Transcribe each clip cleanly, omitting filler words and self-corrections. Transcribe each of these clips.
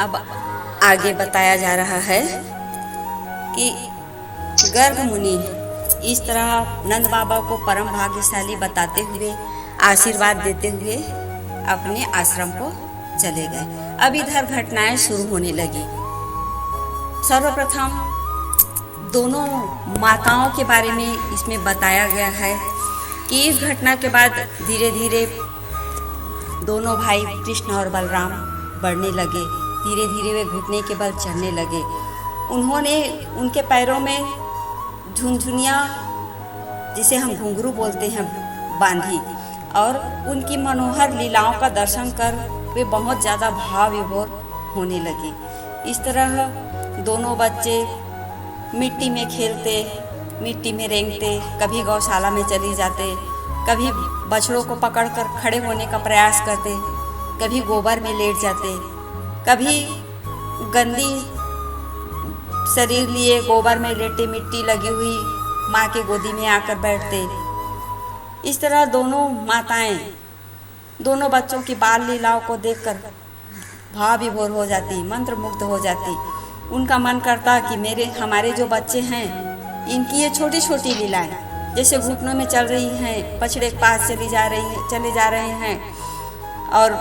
अब आगे बताया जा रहा है कि गर्ग मुनि इस तरह नंद बाबा को परम भाग्यशाली बताते हुए आशीर्वाद देते हुए अपने आश्रम को चले गए। अब इधर घटनाएं शुरू होने लगी। सर्वप्रथम दोनों माताओं के बारे में इसमें बताया गया है कि इस घटना के बाद धीरे धीरे दोनों भाई कृष्ण और बलराम बढ़ने लगे। धीरे धीरे वे घुटने के बल चढ़ने लगे। उन्होंने उनके पैरों में झुनझुनिया, जिसे हम घुंघरू बोलते हैं, बांधी और उनकी मनोहर लीलाओं का दर्शन कर वे बहुत ज़्यादा भाव विभोर होने लगे। इस तरह दोनों बच्चे मिट्टी में खेलते, मिट्टी में रेंगते, कभी गौशाला में चले जाते, कभी बछड़ों को पकड़कर खड़े होने का प्रयास करते, कभी गोबर में लेट जाते, कभी गंदी शरीर लिए गोबर में लेटे मिट्टी लगी हुई माँ के गोदी में आकर बैठते। इस तरह दोनों माताएं दोनों बच्चों की बाल लीलाओं को देखकर भाव विभोर हो जाती, मंत्रमुग्ध हो जाती। उनका मन करता कि हमारे जो बच्चे हैं इनकी ये छोटी छोटी लीलाएं, जैसे घुटनों में चल रही हैं, पछड़े के पास चले जा रहे हैं और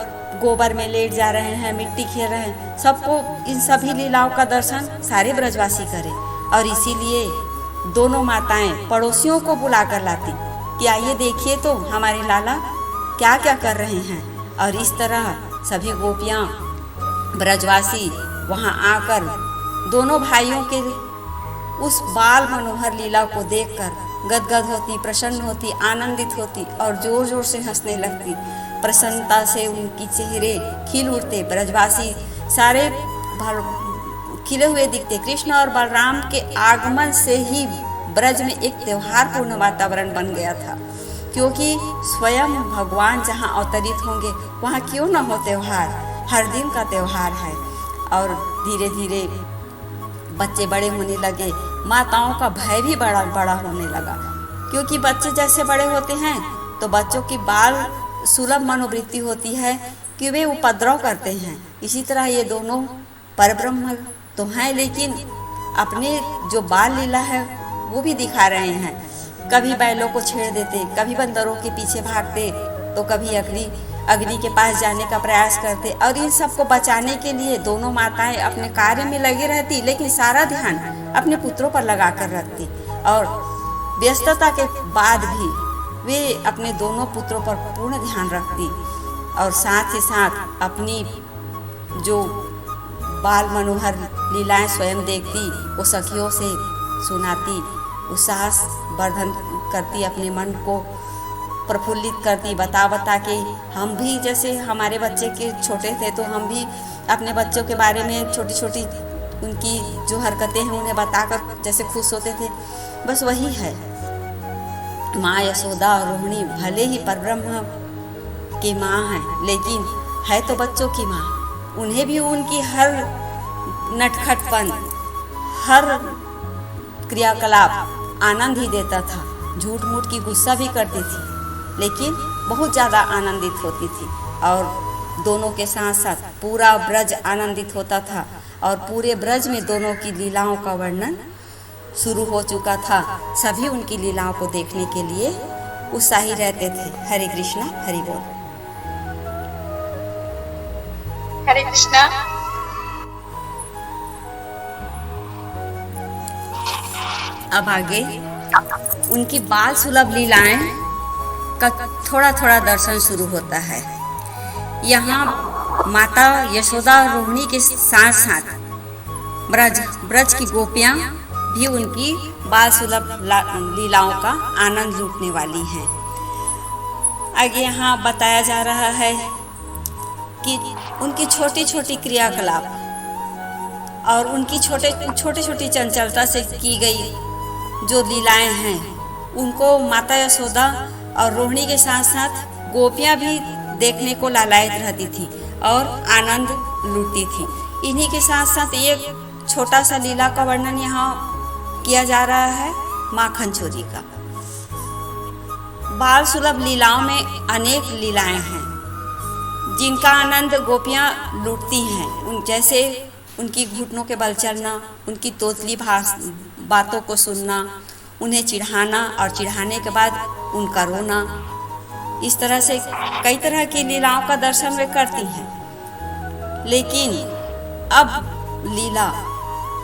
गोबर में लेट जा रहे हैं, मिट्टी खेल रहे हैं, सबको इन सभी लीलाओं का दर्शन सारे ब्रजवासी करें। और इसीलिए दोनों माताएं पड़ोसियों को बुला कर लाती कि आइए देखिए तो हमारे लाला क्या क्या कर रहे हैं। और इस तरह सभी गोपियाँ ब्रजवासी वहाँ आकर दोनों भाइयों के उस बाल मनोहर लीला को देखकर गदगद होती, प्रसन्न होती, आनंदित होती और जोर जोर से हंसने लगती। प्रसन्नता से उनकी चेहरे खिल उठते। ब्रजवासी सारे खिले हुए दिखते। कृष्ण और बलराम के आगमन से ही ब्रज में एक त्योहारपूर्ण वातावरण बन गया था, क्योंकि स्वयं भगवान जहाँ अवतरित होंगे वहाँ क्यों न हो त्यौहार। हर दिन का त्यौहार है। और धीरे धीरे बच्चे बड़े होने लगे। माताओं का भय भी बड़ा बड़ा होने लगा, क्योंकि बच्चे जैसे बड़े होते हैं तो बच्चों की बाल सुलभ मनोवृत्ति होती है कि वे उपद्रव करते हैं। इसी तरह ये दोनों परब्रह्म तो हैं, लेकिन अपने जो बाल लीला है वो भी दिखा रहे हैं। कभी बैलों को छेड़ देते, कभी बंदरों के पीछे भागते, तो कभी अग्नि के पास जाने का प्रयास करते। और इन सबको बचाने के लिए दोनों माताएं अपने कार्य में लगी रहती, लेकिन सारा ध्यान अपने पुत्रों पर लगा कर रखती। और व्यस्तता के बाद भी वे अपने दोनों पुत्रों पर पूर्ण ध्यान रखती और साथ ही साथ अपनी जो बाल मनोहर लीलाएं स्वयं देखती, वो सखियों से सुनाती, उत्साह वर्धन करती, अपने मन को प्रफुल्लित करती, बता के हम भी जैसे हमारे बच्चे के छोटे थे तो हम भी अपने बच्चों के बारे में छोटी छोटी उनकी जो हरकतें हैं उन्हें बताकर जैसे खुश होते थे। बस वही है। माँ यशोदा और रोहिणी भले ही परब्रह्म की माँ हैं, लेकिन है तो बच्चों की माँ। उन्हें भी उनकी हर नटखटपन, हर क्रियाकलाप आनंद ही देता था। झूठ मूठ की गुस्सा भी करती थी, लेकिन बहुत ज़्यादा आनंदित होती थी। और दोनों के साथ साथ पूरा ब्रज आनंदित होता था और पूरे ब्रज में दोनों की लीलाओं का वर्णन शुरू हो चुका था। सभी उनकी लीलाओं को देखने के लिए उत्साही रहते थे। हरे कृष्णा, हरि बोल। हरे कृष्णा। अब आगे उनकी बाल सुलभ लीलाएं का थोड़ा थोड़ा दर्शन शुरू होता है। यहाँ माता यशोदा और रोहिणी के साथ साथ ब्रज की गोपियाँ भी उनकी बाल सुलभ लीलाओं का आनंद लूटने वाली हैं। आगे यहाँ बताया जा रहा है कि उनकी छोटी छोटी क्रियाकलाप और उनकी छोटी छोटी चंचलता से की गई जो लीलाएं हैं, उनको माता यशोदा और रोहिणी के साथ साथ गोपियाँ भी देखने को लालायित रहती थी और आनंद लूटती थी। इन्हीं के साथ साथ एक छोटा सा लीला का वर्णन यहाँ किया जा रहा है, माखन चोरी का। बाल सुलभ लीलाओं में अनेक लीलाएं हैं, जिनका आनंद गोपियाँ लूटती हैं। जैसे उनकी घुटनों के बल चलना, उनकी तोतली बातों को सुनना, उन्हें चिढ़ाना और चिढ़ाने के बाद उनका रोना, इस तरह से कई तरह की लीलाओं का दर्शन वे करती हैं। लेकिन अब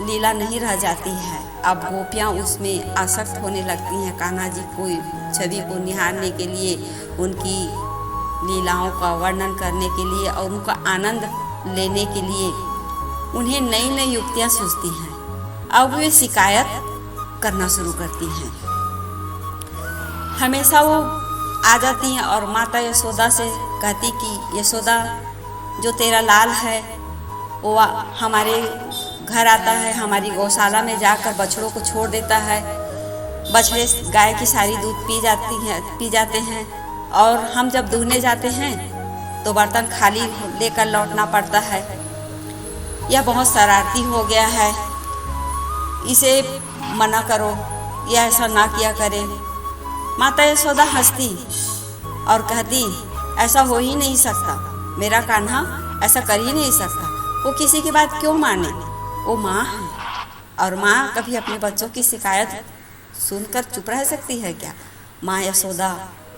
लीला नहीं रह जाती है। अब गोपियाँ उसमें आसक्त होने लगती हैं। कान्हा जी को छवि को निहारने के लिए, उनकी लीलाओं का वर्णन करने के लिए और उनका आनंद लेने के लिए उन्हें नई नई युक्तियाँ सूझती हैं। अब वे शिकायत करना शुरू करती हैं। हमेशा वो आ जाती हैं और माता यशोदा से कहती कि यशोदा, जो तेरा लाल है वो हमारे घर आता है, हमारी गौशाला में जाकर बछड़ों को छोड़ देता है। बछड़े गाय की सारी दूध पी जाते हैं और हम जब दूहने जाते हैं तो बर्तन खाली लेकर लौटना पड़ता है। यह बहुत शरारती हो गया है, इसे मना करो, यह ऐसा ना किया करे। माता यशोदा हंसती और कहती, ऐसा हो ही नहीं सकता, मेरा कान्हा ऐसा कर ही नहीं सकता। वो किसी की बात क्यों माने, वो माँ है और माँ कभी अपने बच्चों की शिकायत सुनकर चुप रह सकती है क्या? माँ यशोदा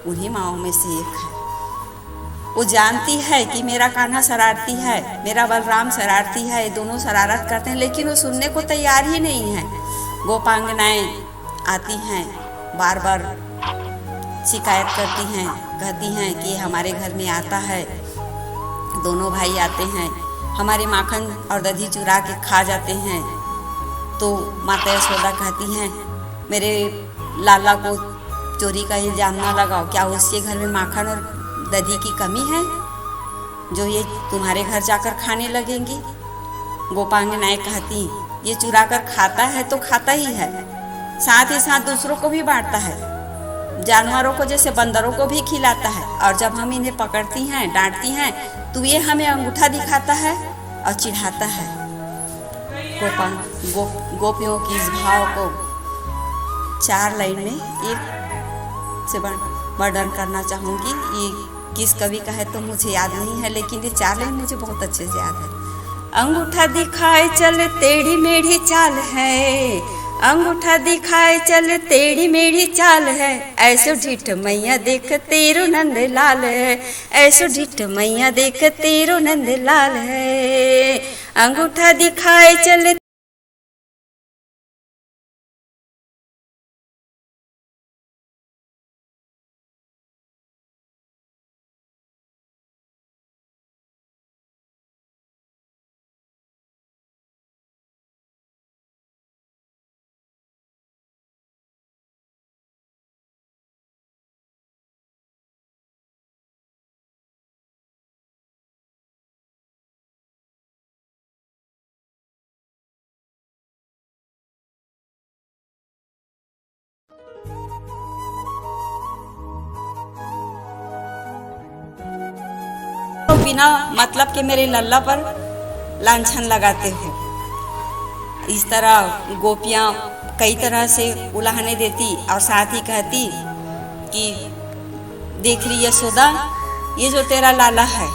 उन्हीं माँओं में से एक है। वो जानती है कि मेरा कान्हा शरारती है, मेरा बलराम शरारती है, दोनों शरारत करते हैं, लेकिन वो सुनने को तैयार ही नहीं है। गोपांगनाएं आती हैं, बार बार शिकायत करती हैं, कहती हैं कि हमारे घर में आता है, दोनों भाई आते हैं, हमारे माखन और दही चुरा के खा जाते हैं। तो माता यशोदा कहती हैं, मेरे लाला को चोरी का इल्ज़ाम ना लगाओ, क्या उसके घर में माखन और दही की कमी है जो ये तुम्हारे घर जाकर खाने लगेंगी? गोपांगनाएं कहती, ये चुरा कर खाता है तो खाता ही है, साथ ही साथ दूसरों को भी बांटता है, जानवरों को जैसे बंदरों को भी खिलाता है। और जब हम इन्हें पकड़ती हैं, डांटती हैं, तो ये हमें अंगूठा दिखाता है और चिढ़ाता है। गोपियों की इस भाव को 4 लाइन में एक से वर्णन करना चाहूँगी। ये किस कवि का है तो मुझे याद नहीं है, लेकिन ये 4 लाइन मुझे बहुत अच्छे से याद है। अंगूठा दिखाए चल टेढ़ी मेढ़ी चाल है, अंगूठा दिखाए चल टेढ़ी मेढ़ी चाल है, ऐसो ढिठ मैया देख तेरो नंद लाल है, ऐसो ढिठ मैया देख तेरो नंद लाल है। अंगूठा दिखाए चल बिना मतलब के मेरे लल्ला पर लांछन लगाते हो। इस तरह गोपियाँ कई तरह से उलाहने देती और साथ ही कहती कि देख रही यशोदा, ये जो तेरा लाला है,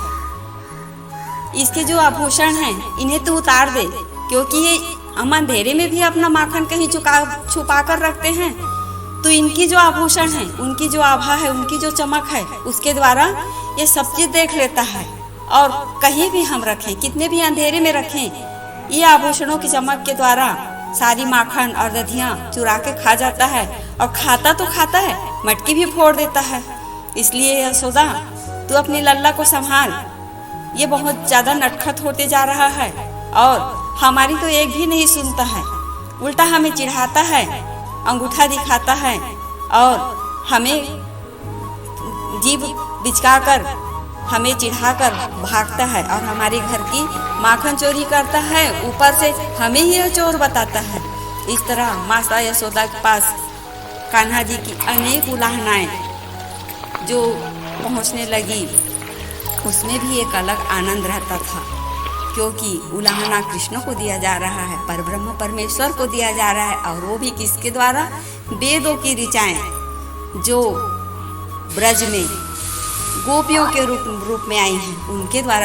इसके जो आभूषण हैं इन्हें तो उतार दे, क्योंकि ये हम अंधेरे में भी अपना माखन कहीं छुपा कर रखते हैं। तो इनकी जो आभूषण है, उनकी जो आभा है, उनकी जो चमक है, उसके द्वारा ये सब चीज़ देख लेता है। और कहीं भी हम रखें, कितने भी अंधेरे में रखें, ये आभूषणों की चमक के द्वारा सारी माखन और दधियाँ चुरा के खा जाता है। और खाता तो खाता है, मटकी भी फोड़ देता है। इसलिए यशोदा, तू अपनी लल्ला को संभाल, ये बहुत ज़्यादा नटखट होते जा रहा है और हमारी तो एक भी नहीं सुनता है, उल्टा हमें चिढ़ाता है, अंगूठा दिखाता है और हमें जीभ बिचकाकर हमें चिढ़ाकर भागता है और हमारे घर की माखन चोरी करता है, ऊपर से हमें ही चोर बताता है। इस तरह माता यशोदा के पास कान्हा जी की अनेक उलाहनाएं जो पहुंचने लगी, उसमें भी एक अलग आनंद रहता था, क्योंकि उलाहना कृष्ण को दिया जा रहा है, परब्रह्म परमेश्वर को दिया जा रहा है, और वो भी किसके द्वारा? वेदों की ऋचाएं जो ब्रज में गोपियों के रूप में आई हैं, उनके द्वारा